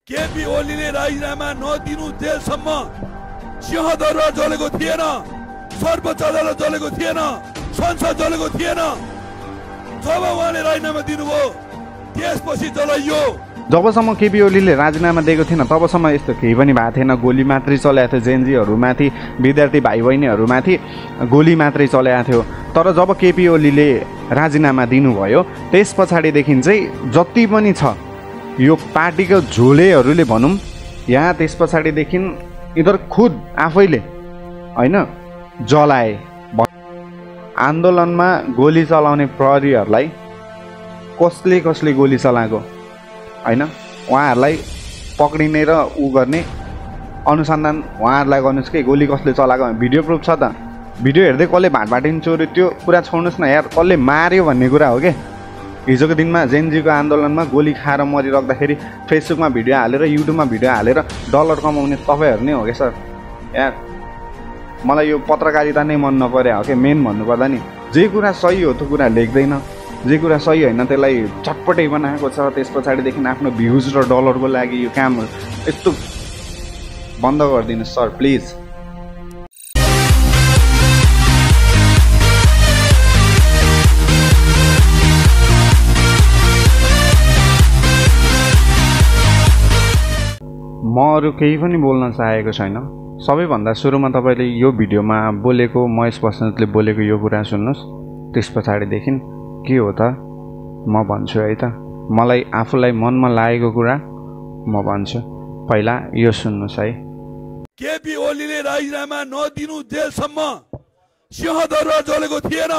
केपी ओलीले राजीनामा नदिनु जेलसम्म सिंहदरबार जलेको थिएन, सर्वोच्च अदालत जलेको थिएन, संसद जलेको थिएन। जब उहाँले राजीनामा दिनुभयो त्यसपछि जलाइयो। जबसम्म केपी ओलीले राजीनामा दिएको थिएन तबसम्म यस्तो केही पनि भएको थिएन। गोली मात्रै चलाएको थियो, जेएनजीहरूमाथि, विद्यार्थी भाइ बहिनीहरूमाथि गोली मात्रै चलाएको थियो। तर जब केपी ओलीले राजीनामा दिनुभयो त्यस पछाडिदेखि चाहिँ जति पनि छ यो पार्टीको झोलेहरूले भनौँ, यहाँ त्यस पछाडिदेखि यिनीहरू खुद आफैले होइन जलाए। आन्दोलनमा गोली चलाउने प्रहरीहरूलाई कसले कसले गोली चलाएको होइन, उहाँहरूलाई पक्रिने र ऊ गर्ने अनुसन्धान उहाँहरूलाई गर्नुहोस् कि गोली कसले चलाएको भिडियो प्रुफ छ त। भिडियो हेर्दै कसले भाटभाटिन चोर्यो त्यो कुरा छोड्नुहोस् न यार, कसले मार्यो भन्ने कुरा हो क्या। हिजोको दिनमा जेएनजीको आन्दोलनमा गोली खाएर मरिराख्दाखेरि फेसबुकमा भिडियो हालेर युट्युबमा भिडियो हालेर डलर कमाउने तपाईँहरू नै हो क्या सर। यार मलाई यो पत्रकारिता नै मन नपरे हो क्या। मेन भन्नुपर्दा नि जे कुरा सही हो त्यो कुरा लेख्दैन, जे कुरा सही होइन त्यसलाई चटपटै बनाएको छ। त्यस पछाडिदेखि आफ्नो भ्युज र डलरको लागि यो काम यस्तो बन्द गरिदिनुहोस् सर प्लिज। म अरू केही पनि बोल्न चाहेको छैन। सबैभन्दा सुरुमा तपाईँले यो भिडियोमा बोलेको महेश बस्नेतले बोलेको यो कुरा सुन्नुहोस्, त्यस पछाडिदेखि के हो त म भन्छु है त। मलाई आफूलाई मनमा लागेको कुरा म भन्छु। पहिला यो सुन्नुहोस् है। केपी ओलीले राजीनामा नदिनु जेलसम्म सिंहदरबार जलेको थिएन,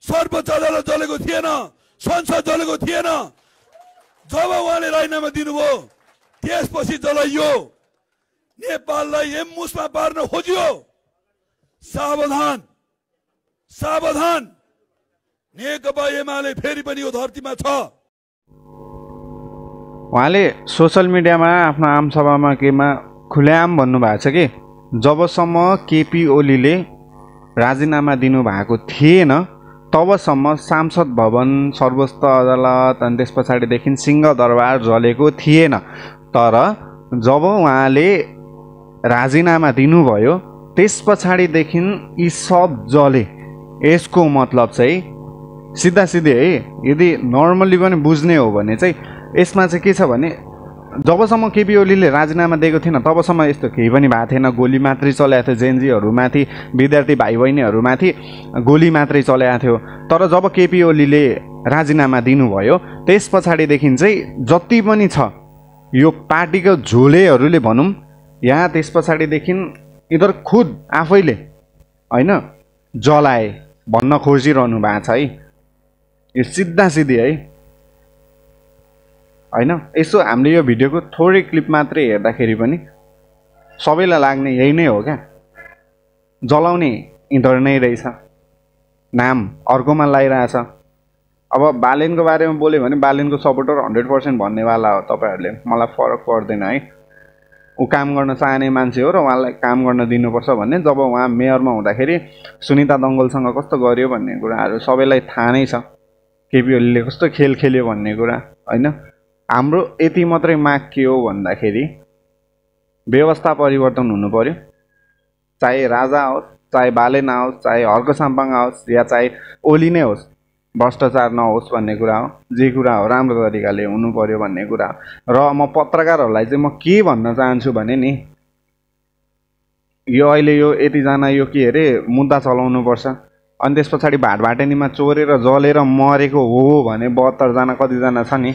सर्वोच्च अदालत जलेको थिएन, संसद जलेको थिएन। जब उहाँले राजीनामा दिनुभयो त्यसपछि जलाइयो। नेपाललाई एम्बुसमा पार्न खोजियो। सावधान सावधान, नेकपा एमाले फेरि पनि यो धरतीमा छ। उहाँले सोसल मिडियामा आफ्नो आमसभामा केमा खुलेआम भन्नुभएको छ कि जबसम्म केपी ओलीले राजीनामा दिनुभएको थिएन तबसम्म सांसद भवन, सर्वोच्च अदालत अनि त्यस पछाडिदेखि सिंहदरबार जलेको थिएन। तर जब उहाँले राजीनामा दिनुभयो त्यस पछाडिदेखि यी सब जले। यसको मतलब चाहिँ सिधा सिधै है, यदि नर्मल्ली पनि बुझ्ने हो भने चाहिँ यसमा चाहिँ के छ भने जबसम्म केपी ओलीले राजीनामा दिएको थिएन तबसम्म यस्तो केही पनि भएको थिएन। गोली मात्रै चलाएको थियो, जेएनजीहरूमाथि, विद्यार्थी भाइ बहिनीहरूमाथि गोली मात्रै चलाएको थियो। तर जब केपी ओलीले राजीनामा दिनुभयो त्यस पछाडिदेखि चाहिँ जति पनि छ यो पार्टीको झोलेहरूले भनौँ, यहाँ त्यस पछाडिदेखि यिनीहरू खुद आफैले होइन जलाए भन्न खोजिरहनु भएको छ है। यो सिधा सिधी है होइन। यसो हामीले यो भिडियोको थोरै क्लिप मात्रै हेर्दाखेरि पनि सबैलाई लाग्ने यही नै हो क्या, जलाउने यिनीहरू नै रहेछ, नाम अर्कोमा लगाइरहेछ। अब बालेनको बारेमा बोल्यो भने बालेनको सपोर्टर 100% भन्नेवाला हो तपाईँहरूले, मलाई फरक पर्दैन है। ऊ काम गर्न चाहने मान्छे हो र उहाँलाई काम गर्न दिनुपर्छ भन्ने। जब उहाँ मेयरमा हुँदाखेरि सुनिता दङ्गलसँग कस्तो गर्यो भन्ने कुराहरू सबैलाई थाहा नै छ, केपी ओलीले कस्तो खेल खेल्यो भन्ने कुरा होइन। हाम्रो यति मात्रै माग के हो भन्दाखेरि व्यवस्था परिवर्तन हुनु पर्यो। चाहे राजा होस्, चाहे बालेन आओस्, चाहे हर्क साम्पाङ आओस् या चाहे ओली नै होस्, भ्रष्टाचार नहोस् भन्ने कुरा हो। जे कुरा हो राम्रो तरिकाले हुनु पर्यो भन्ने कुरा हो। र म पत्रकारहरूलाई चाहिँ म के भन्न चाहन्छु भने नि, यो अहिले यो यतिजना यो के अरे मुद्दा चलाउनुपर्छ अनि त्यस पछाडि भाटभाटेनीमा चोरेर जलेर मरेको हो भने 72 जना कतिजना छ नि,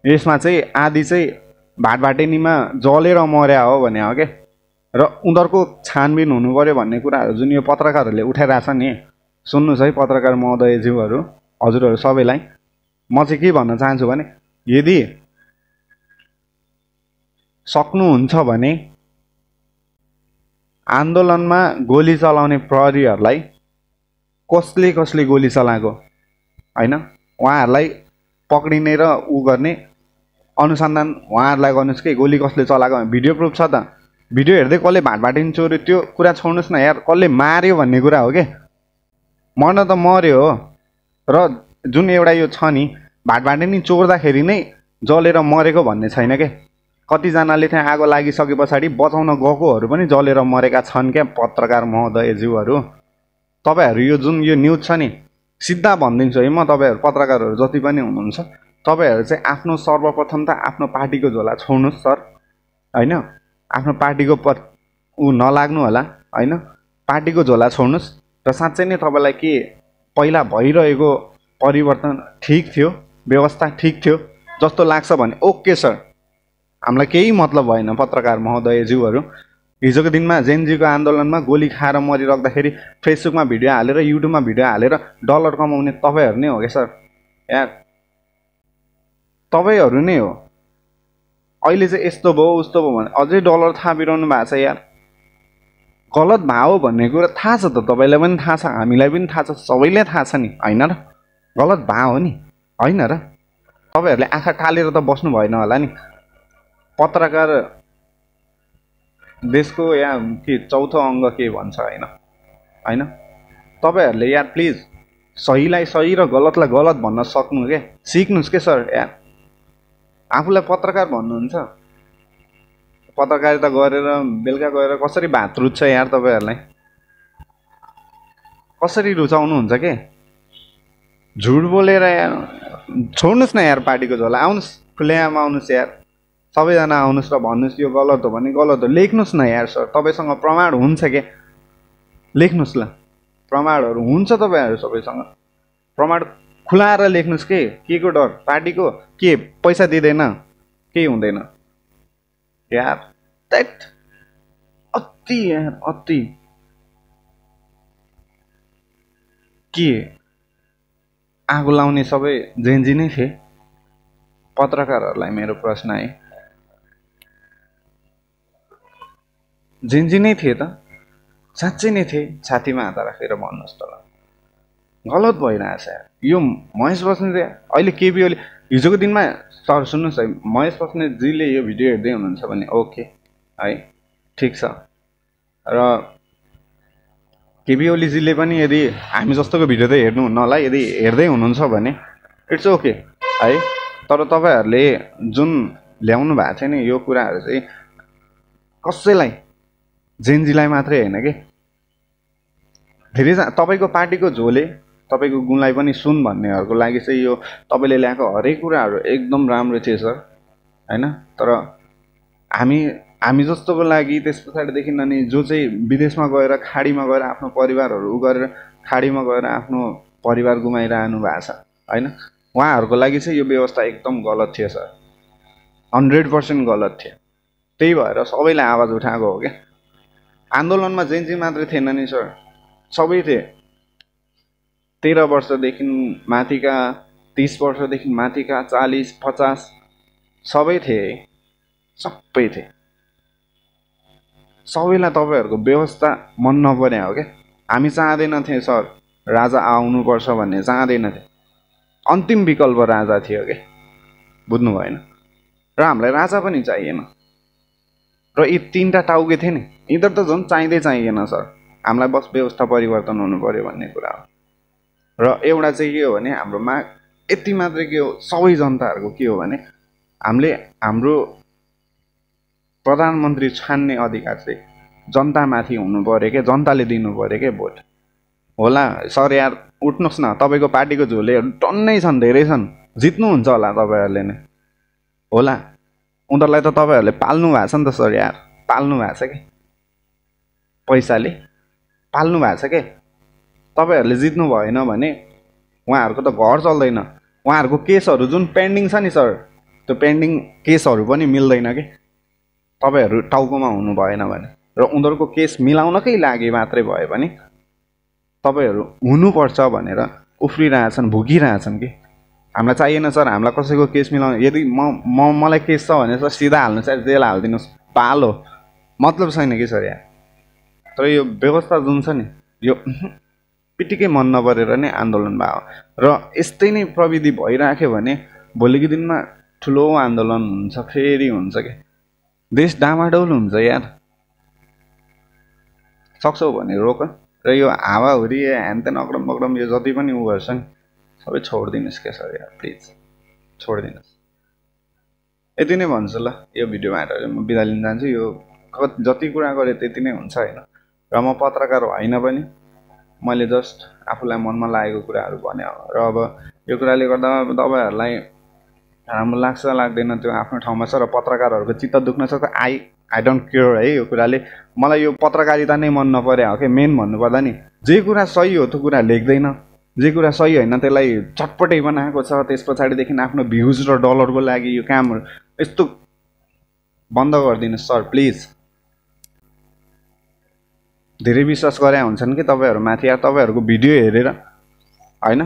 यसमा चाहिँ आधी चाहिँ भाटभाटेनीमा जलेर मर्या हो भने हो क्या। र उनीहरूको छानबिन हुनु पर्यो भन्ने कुराहरू जुन यो पत्रकारहरूले उठाइरहेछ नि, सुन्नुहोस् है पत्रकार महोदयज्यूहरू, हजुरहरू सबैलाई म चाहिँ के भन्न चाहन्छु भने यदि सक्नुहुन्छ भने आन्दोलनमा गोली चलाउने प्रहरीहरूलाई कसले कसले गोली चलाएको होइन, उहाँहरूलाई पक्रिने र ऊ गर्ने अनुसन्धान उहाँहरूलाई गर्नुहोस् कि गोली कसले चलाएको भिडियो प्रुफ छ त। भिडियो हेर्दै कसले भाटभाटिन चोर्यो त्यो कुरा छोड्नुहोस् न यार, कसले मार्यो भन्ने कुरा हो क्या। मर्न त मर्यो हो, र जुन एउटा यो छ नि भाटभाटेनी चोर्दाखेरि नै जलेर मरेको भन्ने छैन क्या। कतिजनाले त्यहाँ आगो लागिसके पछाडि बचाउन गएकोहरू पनि जलेर मरेका छन् क्या पत्रकार महोदयज्यूहरू। तपाईँहरू यो जुन यो न्युज छ नि सिधा भनिदिन्छु है म, तपाईँहरू पत्रकारहरू जति पनि हुनुहुन्छ तपाईँहरू चाहिँ आफ्नो सर्वप्रथम त आफ्नो पार्टीको झोला छोड्नुहोस् सर होइन, आफ्नो पार्टीको ऊ नलाग्नु होला होइन, पार्टीको झोला छोड्नुहोस्। र साँच्चै नै तपाईँलाई के पहिला भइरहेको परिवर्तन ठिक थियो, व्यवस्था ठिक थियो जस्तो लाग्छ भने ओके सर, हामीलाई केही मतलब भएन पत्रकार महोदयज्यूहरू। हिजोको दिनमा जेनजीको आन्दोलनमा गोली खाएर मरिराख्दाखेरि फेसबुकमा भिडियो हालेर युट्युबमा भिडियो हालेर डलर कमाउने तपाईँहरू नै हो क्या सर यार, तपाईँहरू नै हो। अहिले चाहिँ यस्तो भयो उस्तो भयो भने अझै डलर थापिरहनु भएको छ यार। गलत भाव भन्ने कुरा थाहा छ त, तपाईँलाई पनि थाहा छ, हामीलाई पनि थाहा छ, सबैलाई थाहा छ नि होइन र, गलत भाव हो नि होइन र। तपाईँहरूले आँखा टालेर त बस्नु भएन होला नि। पत्रकार देशको या के चौथो अङ्ग के भन्छ होइन होइन, तपाईँहरूले यार प्लिज सहीलाई सही र गलतलाई गलत भन्न सक्नु क्या, सिक्नुहोस् क्या सर यार। आफूलाई पत्रकार भन्नुहुन्छ, पत्रकारिता गरेर बेलुका गएर कसरी भात रुच्छ यार, तपाईँहरूलाई कसरी रुचाउनुहुन्छ के, झुट बोलेर यार। छोड्नुहोस् न यार पार्टीको झोला, आउनुहोस् खुलेआम आउनुहोस् यार, सबैजना आउनुहोस् र भन्नुहोस् यो गलत हो भने गलत हो, लेख्नुहोस् न यार सर, तपाईँसँग प्रमाण हुन्छ के, लेख्नुहोस् ल, प्रमाणहरू हुन्छ तपाईँहरू सबैसँग, प्रमाण खुलाएर लेख्नुहोस् के को डर, पार्टीको के पैसा दिँदैन केही हुँदैन यार, त्यट अति यार अति। के आगो लाउने सबै जेन्जी नै थिए? पत्रकारहरूलाई मेरो प्रश्न है, जेन्जी नै थिए त? साँच्चै नै थिए? छातीमा हात राखेर भन्नुहोस् त, गलत भइरहेछ यार। यो महेश बस्नेत अहिले केपी ओली हिजोको दिनमा सर सुन्नुहोस् है, महेश बस्नेतजीले यो भिडियो हेर्दै हुनुहुन्छ भने ओके है ठिक छ, र केपी ओलीजीले पनि यदि हामी जस्तोको भिडियो त हेर्नुहुन्न होला, यदि हेर्दै हुनुहुन्छ भने इट्स ओके है। तर तपाईँहरूले जुन ल्याउनु भएको थियो नि यो कुराहरू चाहिँ कसैलाई जेन्जीलाई मात्रै होइन कि, धेरै तपाईँको पार्टीको झोले तपाईँको गुणलाई पनि सुन भन्नेहरूको लागि चाहिँ यो तपाईँले ल्याएको हरेक कुराहरू एकदम राम्रो थियो सर होइन। तर हामी जस्तोको लागि त्यस पछाडिदेखि अनि जो चाहिँ विदेशमा गएर खाडीमा गएर आफ्नो परिवारहरू उ गरेर खाडीमा गएर आफ्नो परिवार गुमाइरहनु भएको छ होइन, उहाँहरूको लागि चाहिँ यो व्यवस्था एकदम गलत थियो सर, 100% गलत थियो। त्यही भएर सबैले आवाज उठाएको हो क्या। आन्दोलनमा जेन्जी मात्रै थिएन नि सर, सबै थिए, 13 वर्षदेखि माथिका, 30 वर्षदेखि माथिका, 40-50 सबै थिए, सबै थिए। सबैलाई तपाईँहरूको व्यवस्था मन नपर्ने हो क्या। हामी चाहँदैनथ्यौँ सर राजा आउनुपर्छ भन्ने चाहँदैनथ्यौँ, अन्तिम विकल्प राजा थियो क्या, बुझ्नु भएन। र हामीलाई राजा पनि चाहिएन, र यी 3टा टाउके थिए नि, यिनीहरू त झन् चाहिँदैन सर, हामीलाई बस व्यवस्था परिवर्तन हुनु पर्यो भन्ने कुरा हो। र एउटा चाहिँ के हो भने हाम्रो माग यति मात्रै के हो, सबै जनताहरूको के हो भने हामीले हाम्रो प्रधानमन्त्री छान्ने अधिकार चाहिँ जनतामाथि हुनु पर्यो क्या, जनताले दिनु पर्यो क्या भोट। होला सर यार उठ्नुहोस् न, तपाईँको पार्टीको झोलेहरू टन्नै छन्, धेरै छन्, जित्नुहुन्छ होला तपाईँहरूले नै होला, उनीहरूलाई त तपाईँहरूले पाल्नु भएको छ नि त सर यार, पाल्नु भएको छ कि पैसाले पाल्नु भएको छ के। तपाईँहरूले जित्नु भएन भने उहाँहरूको त घर चल्दैन, उहाँहरूको केसहरू जुन पेन्डिङ छ नि सर, त्यो पेन्डिङ केसहरू पनि मिल्दैन कि तपाईँहरू टाउकोमा हुनु भएन भने, र उनीहरूको केस मिलाउनकै लागि मात्रै भयो भने तपाईँहरू हुनुपर्छ भनेर उफ्रिरहेछन्, भुकिरहेछन् कि हामीलाई चाहिएन सर, हामीलाई कसैको केस मिलाउनु, यदि मलाई केस छ भने सर सिधा हाल्नु चाहिँ जेल हालिदिनुहोस्, पालो, मतलब छैन कि सर यहाँ। तर यो व्यवस्था जुन छ नि यो पिटिकै मन नपरेर नै आन्दोलन भयो, र यस्तै नै प्रविधि भइराख्यो भने भोलिको दिनमा ठुलो आन्दोलन हुन्छ, फेरि हुन्छ कि देश डामाडौल हुन्छ यार। सक्छौ भने रोक, र यो हावाहुरी ह्यानत्यान अक्रम बक्रम यो जति पनि उ गर्छ नि सबै छोडिदिनुहोस् क्या सर यार, प्लिज छोडिदिनुहोस्। यति नै भन्छु ल यो भिडियोबाट म बिदा लिन जान्छु यो जति कुरा गरे त्यति नै हुन्छ हैन र म पत्रकार होइन पनि मैले जस्ट आफूलाई मनमा लागेको कुराहरू भने र अब यो कुराले गर्दा तपाईहरुलाई राम्रो लाग्छ लाग्दैन त्यो आफ्नो ठाउँमा छ र पत्रकारहरुको चित्त दुख्न सक्छ आई डोन्ट केयर है यो कुराले मलाई यो पत्रकारिता नै मन नपरे हो के मेन भन्नु पर्दा नि जे कुरा सही हो त्यो कुरा लेख्दैन जे कुरा सही हैन त्यसलाई चटपटै बनाएको छ त्यसपछाडीदेखि आफ्नो भ्यूज र डलरको लागि यो काम यस्तो बन्द गरिदिनु सर प्लिज धेरै विश्वास गरे हुन्छन् कि तपाईहरु माथि या तपाईहरुको भिडियो हेरेर हैन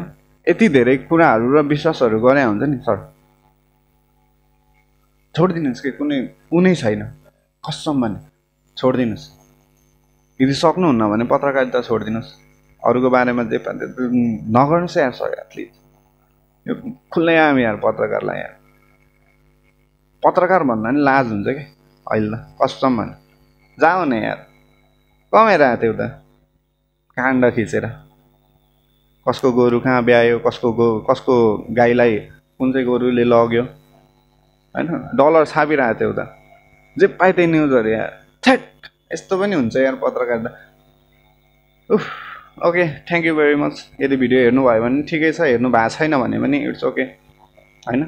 यति धेरै कुराहरु र विश्वासहरु गरे हुन्छ नि सर छोड्दिनुस् के कुनै छैन कसम भने छोड्दिनुस् यदि सक्नुहुन्न भने पत्रकारिता छोड्दिनुस् अरूको बारेमा जे नगर्नुस् यार सर प्लिज यो खुल्लै आम यार पत्रकारलाई यार पत्रकार भन्दा नि लाज हुन्छ के अहिले कसम भने जाऊ न यार कमेरा त्यो त काण्ड खिचेर कसको गोरु कहाँ ब्यायो कसको गाईलाई कुन चाहिँ गोरुले लग्यो हैन डलर छापिरहेको थियो त जे पाए त्यही न्युजहरु यार ठ्याक यस्तो पनि हुन्छ यार पत्रकारिता उफ okay thank you very much यदि भिडियो हेर्नु भयो भने ठिकै छ हेर्नु भएको छैन भने पनि इट्स ओके हैन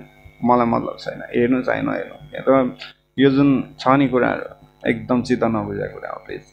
मलाई मतलब छैन हेर्नु चाहिँ नहेर्नु यो जुन छ नि कुराहरु एकदम चित्त नबुझेको कुरा हो प्लिज